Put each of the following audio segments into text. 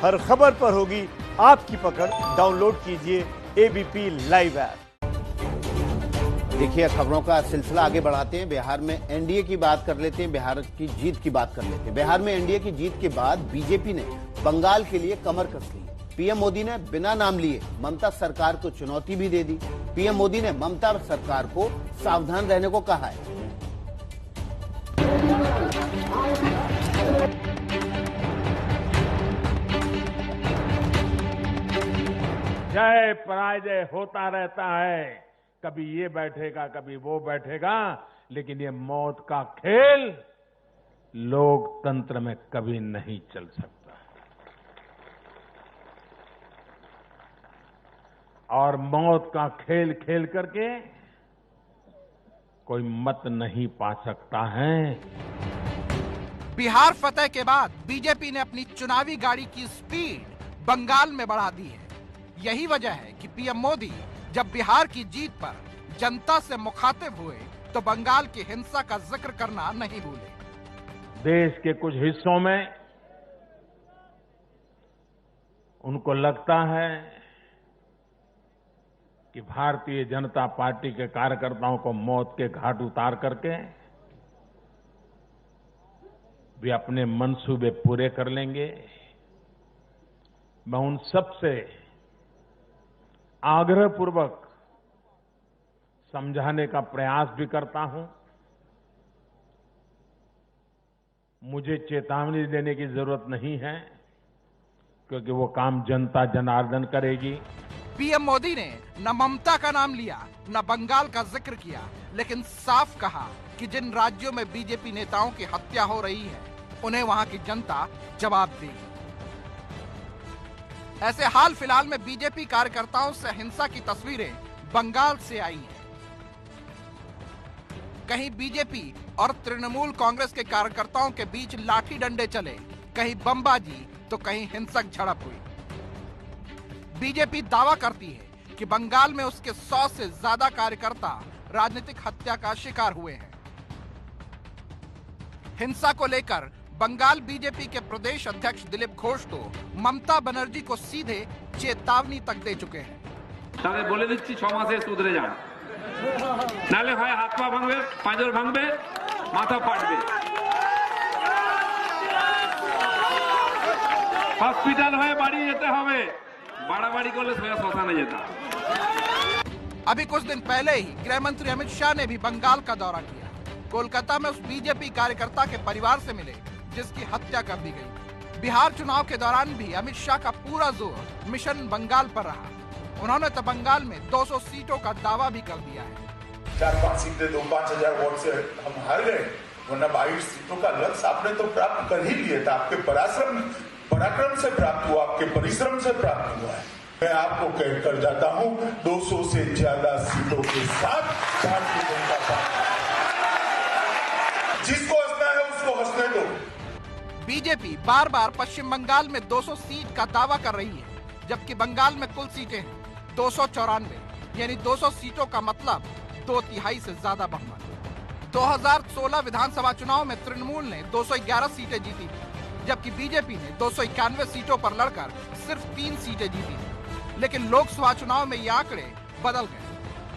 हर खबर पर होगी आपकी पकड़। डाउनलोड कीजिए एबीपी लाइव ऐप। देखिए, खबरों का सिलसिला आगे बढ़ाते हैं। बिहार में एनडीए की बात कर लेते हैं, बिहार की जीत की बात कर लेते हैं। बिहार में एनडीए की जीत के बाद बीजेपी ने बंगाल के लिए कमर कस ली। पीएम मोदी ने बिना नाम लिए ममता सरकार को चुनौती भी दे दी। पीएम मोदी ने ममता सरकार को सावधान रहने को कहा है। जय पराजय होता रहता है, कभी ये बैठेगा कभी वो बैठेगा, लेकिन ये मौत का खेल लोकतंत्र में कभी नहीं चल सकता। और मौत का खेल खेल करके कोई मत नहीं पा सकता है। बिहार फतेह के बाद बीजेपी ने अपनी चुनावी गाड़ी की स्पीड बंगाल में बढ़ा दी है। यही वजह है कि पीएम मोदी जब बिहार की जीत पर जनता से मुखातिब हुए तो बंगाल की हिंसा का जिक्र करना नहीं भूले। देश के कुछ हिस्सों में उनको लगता है कि भारतीय जनता पार्टी के कार्यकर्ताओं को मौत के घाट उतार करके वे अपने मंसूबे पूरे कर लेंगे। मैं उन सबसे आग्रहपूर्वक समझाने का प्रयास भी करता हूं। मुझे चेतावनी देने की जरूरत नहीं है, क्योंकि वो काम जनता जनार्दन करेगी। पीएम मोदी ने न ममता का नाम लिया न बंगाल का जिक्र किया, लेकिन साफ कहा कि जिन राज्यों में बीजेपी नेताओं की हत्या हो रही है उन्हें वहां की जनता जवाब देगी। ऐसे हाल फिलहाल में बीजेपी कार्यकर्ताओं से हिंसा की तस्वीरें बंगाल से आई हैं। कहीं बीजेपी और तृणमूल कांग्रेस के कार्यकर्ताओं के बीच लाठी डंडे चले, कहीं बमबाजी तो कहीं हिंसक झड़प हुई। बीजेपी दावा करती है कि बंगाल में उसके 100 से ज्यादा कार्यकर्ता राजनीतिक हत्या का शिकार हुए हैं। हिंसा को लेकर बंगाल बीजेपी के प्रदेश अध्यक्ष दिलीप घोष तो ममता बनर्जी को सीधे चेतावनी तक दे चुके हैं। তাদের বলে দিচ্ছি 6 মাসে সুধরে যান, নালে হয় হাত পা ভাঙবে, পাঁজর ভাঙবে, মাথা ফাটবে, হসপিটাল হয়ে বাড়ি যেতে হবে, বাড়াবাড়ি করলে সোজা শ্মশানে যেতে হবে। अभी कुछ दिन पहले ही गृह मंत्री अमित शाह ने भी बंगाल का दौरा किया। कोलकाता में उस बीजेपी कार्यकर्ता के परिवार से मिले जिसकी हत्या कर दी गई। बिहार चुनाव के दौरान भी अमित शाह का पूरा जोर मिशन बंगाल पर रहा। उन्होंने तो बंगाल में 200 सीटों का दावा भी कर दिया है। 4-5 सीटें 2-5 वोट से हम हार गए, वरना 22 सीटों का लक्ष्य आपने तो प्राप्त कर ही लिया था। आपके पराक्रम से प्राप्त हुआ, आपके परिश्रम से प्राप्त हुआ है। मैं आपको कहकर जाता हूं, 200 से ज्यादा सीटों के साथ भारतीय जनता पार्टी, जिसको हंसना है उसको हंसने दो। बीजेपी बार बार पश्चिम बंगाल में 200 सीट का दावा कर रही है, जबकि बंगाल में कुल सीटें हैं 294, यानी 200 सीटों का मतलब 2/3 से ज्यादा बहुमत। 2016 विधानसभा चुनाव में तृणमूल ने 211 सीटें जीती थी, जबकि बीजेपी ने 291 सीटों पर लड़कर सिर्फ 3 सीटें जीती थी। लेकिन लोकसभा चुनाव में ये आंकड़े बदल गए।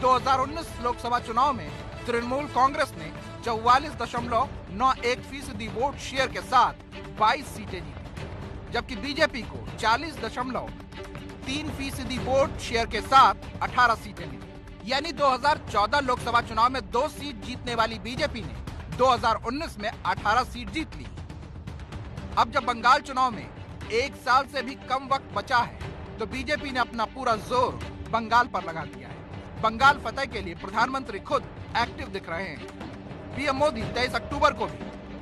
2019 लोकसभा चुनाव में तृणमूल कांग्रेस ने 44.91% वोट शेयर के साथ 22 सीटें जीती, जबकि बीजेपी को 40.3% वोट शेयर के साथ 18 सीटें मिली। यानी 2014 लोकसभा चुनाव में 2 सीट जीतने वाली बीजेपी ने 2019 में 18 सीट जीत ली। अब जब बंगाल चुनाव में 1 साल से भी कम वक्त बचा है, तो बीजेपी ने अपना पूरा जोर बंगाल पर लगा दिया है। बंगाल फतेह के लिए प्रधानमंत्री खुद एक्टिव दिख रहे हैं। पीएम मोदी 23 अक्टूबर को भी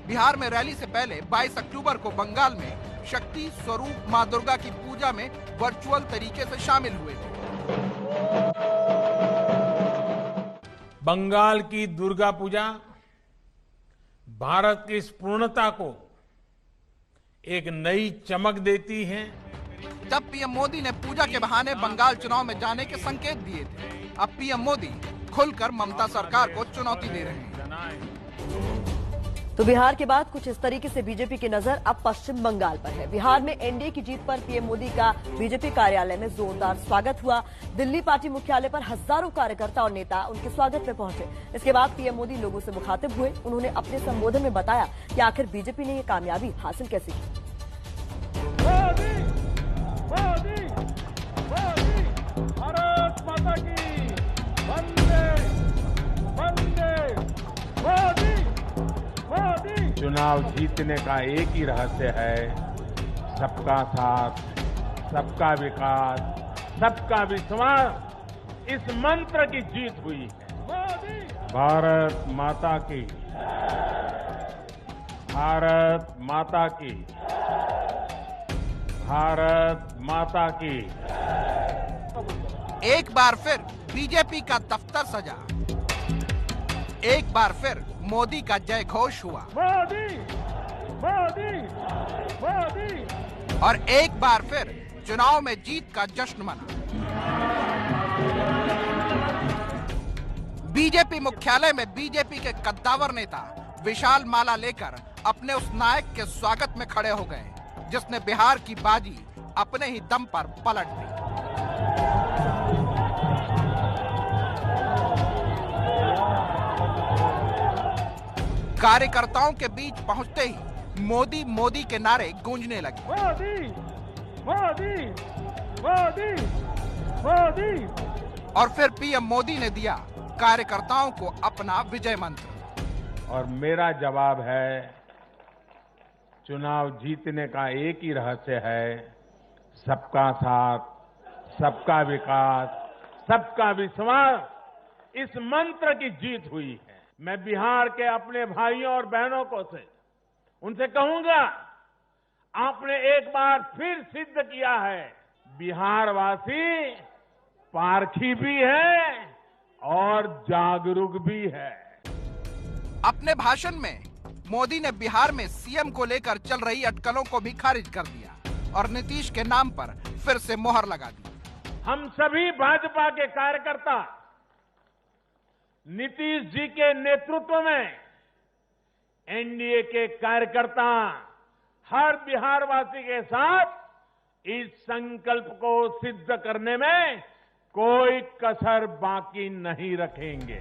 बिहार में रैली से पहले 22 अक्टूबर को बंगाल में शक्ति स्वरूप मां दुर्गा की पूजा में वर्चुअल तरीके से शामिल हुए थे। बंगाल की दुर्गा पूजा भारत की इस पूर्णता को एक नई चमक देती है। तब पीएम मोदी ने पूजा के बहाने बंगाल चुनाव में जाने के संकेत दिए थे। अब पीएम मोदी खुलकर ममता सरकार को चुनौती दे रहे हैं। तो बिहार के बाद कुछ इस तरीके से बीजेपी की नजर अब पश्चिम बंगाल पर है। बिहार में एनडीए की जीत पर पीएम मोदी का बीजेपी कार्यालय में जोरदार स्वागत हुआ। दिल्ली पार्टी मुख्यालय पर हजारों कार्यकर्ता और नेता उनके स्वागत में पहुंचे। इसके बाद पीएम मोदी लोगों से मुखातिब हुए। उन्होंने अपने संबोधन में बताया कि आखिर बीजेपी ने ये कामयाबी हासिल कैसे की। भारत माता की वंदे वंदे मोदी मोदी। चुनाव जीतने का एक ही रहस्य है, सबका साथ, सबका विकास, सबका विश्वास। इस मंत्र की जीत हुई है। भारत माता की, भारत माता की, भारत माता की। एक बार फिर बीजेपी का दफ्तर सजा, एक बार फिर मोदी का जय घोष हुआ। मोदी मोदी मोदी। और एक बार फिर चुनाव में जीत का जश्न मना। बीजेपी मुख्यालय में बीजेपी के कद्दावर नेता विशाल माला लेकर अपने उस नायक के स्वागत में खड़े हो गए जिसने बिहार की बाजी अपने ही दम पर पलट दी। कार्यकर्ताओं के बीच पहुंचते ही मोदी मोदी के नारे गूंजने लगे। मोदी मोदी मोदी मोदी। और फिर पीएम मोदी ने दिया कार्यकर्ताओं को अपना विजय मंत्र। और मेरा जवाब है, चुनाव जीतने का एक ही रहस्य है, सबका साथ, सबका विकास, सबका विश्वास। इस मंत्र की जीत हुई है। मैं बिहार के अपने भाइयों और बहनों को उनसे कहूंगा, आपने एक बार फिर सिद्ध किया है, बिहारवासी पारखी भी है और जागरूक भी है। अपने भाषण में मोदी ने बिहार में सीएम को लेकर चल रही अटकलों को भी खारिज कर दिया और नीतीश के नाम पर फिर से मोहर लगा दी। हम सभी भाजपा के कार्यकर्ता नीतीश जी के नेतृत्व में एनडीए के कार्यकर्ता हर बिहारवासी के साथ इस संकल्प को सिद्ध करने में कोई कसर बाकी नहीं रखेंगे।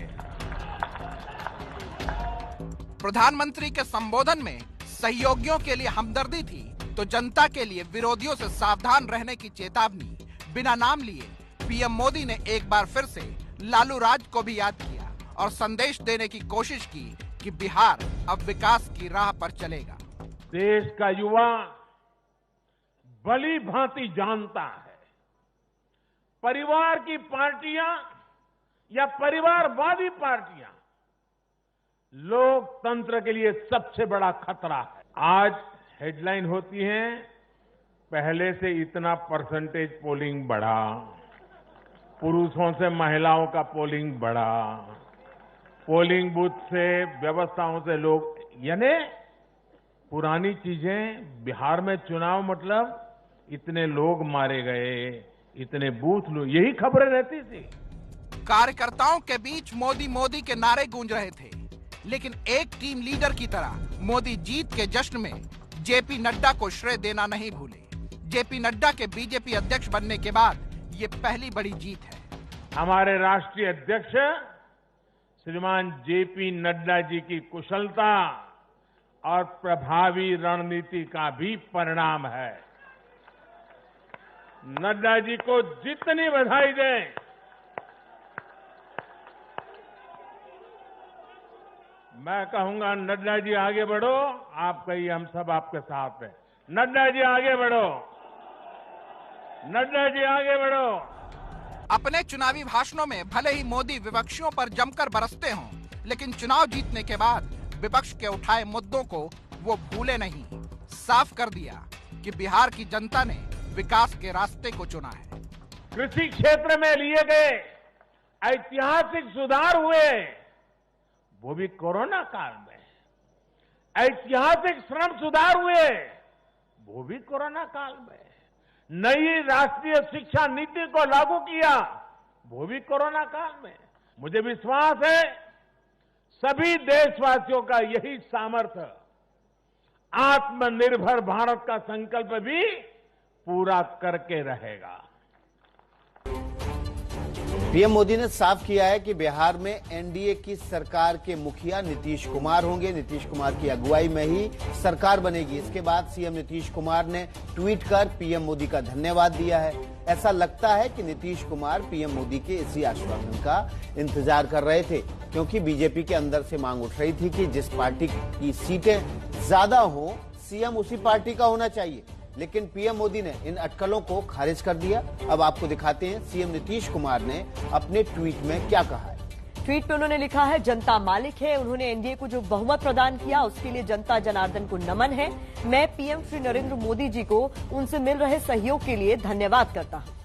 प्रधानमंत्री के संबोधन में सहयोगियों के लिए हमदर्दी थी तो जनता के लिए विरोधियों से सावधान रहने की चेतावनी बिना नाम लिए पीएम मोदी ने एक बार फिर से लालू राज को भी याद किया और संदेश देने की कोशिश की कि बिहार अब विकास की राह पर चलेगा। देश का युवा भली भांति जानता है, परिवार की पार्टियां या परिवारवादी पार्टियां लोकतंत्र के लिए सबसे बड़ा खतरा है। आज हेडलाइन होती है, पहले से इतना परसेंटेज पोलिंग बढ़ा, पुरुषों से महिलाओं का पोलिंग बढ़ा, पोलिंग बूथ से व्यवस्थाओं से लोग, यानी पुरानी चीजें। बिहार में चुनाव मतलब इतने लोग मारे गए, इतने बूथ लोग, यही खबरें रहती थी। कार्यकर्ताओं के बीच मोदी मोदी के नारे गूंज रहे थे, लेकिन एक टीम लीडर की तरह मोदी जीत के जश्न में जेपी नड्डा को श्रेय देना नहीं भूले। जेपी नड्डा के बीजेपी अध्यक्ष बनने के बाद ये पहली बड़ी जीत है। हमारे राष्ट्रीय अध्यक्ष श्रीमान जेपी नड्डा जी की कुशलता और प्रभावी रणनीति का भी परिणाम है। नड्डा जी को जितनी बधाई दें, मैं कहूंगा नड्डा जी आगे बढ़ो, आप कहिए हम सब आपके साथ हैं। नड्डा जी आगे बढ़ो, नड्डा जी आगे बढ़ो। अपने चुनावी भाषणों में भले ही मोदी विपक्षियों पर जमकर बरसते हों, लेकिन चुनाव जीतने के बाद विपक्ष के उठाए मुद्दों को वो भूले नहीं। साफ कर दिया कि बिहार की जनता ने विकास के रास्ते को चुना है। कृषि क्षेत्र में लिए गए ऐतिहासिक सुधार हुए, वो भी कोरोना काल में। ऐतिहासिक श्रम सुधार हुए, वो भी कोरोना काल में। नई राष्ट्रीय शिक्षा नीति को लागू किया, वो भी कोरोना काल में। मुझे विश्वास है सभी देशवासियों का यही सामर्थ्य आत्मनिर्भर भारत का संकल्प भी पूरा करके रहेगा। पीएम मोदी ने साफ किया है कि बिहार में एनडीए की सरकार के मुखिया नीतीश कुमार होंगे। नीतीश कुमार की अगुवाई में ही सरकार बनेगी। इसके बाद सीएम नीतीश कुमार ने ट्वीट कर पीएम मोदी का धन्यवाद दिया है। ऐसा लगता है कि नीतीश कुमार पीएम मोदी के इसी आश्वासन का इंतजार कर रहे थे, क्योंकि बीजेपी के अंदर से मांग उठ रही थी कि जिस पार्टी की सीटें ज्यादा हो सीएम उसी पार्टी का होना चाहिए। लेकिन पीएम मोदी ने इन अटकलों को खारिज कर दिया। अब आपको दिखाते हैं सीएम नीतीश कुमार ने अपने ट्वीट में क्या कहा है। ट्वीट में उन्होंने लिखा है, जनता मालिक है। उन्होंने एनडीए को जो बहुमत प्रदान किया उसके लिए जनता जनार्दन को नमन है। मैं पीएम श्री नरेंद्र मोदी जी को उनसे मिल रहे सहयोग के लिए धन्यवाद करता हूं।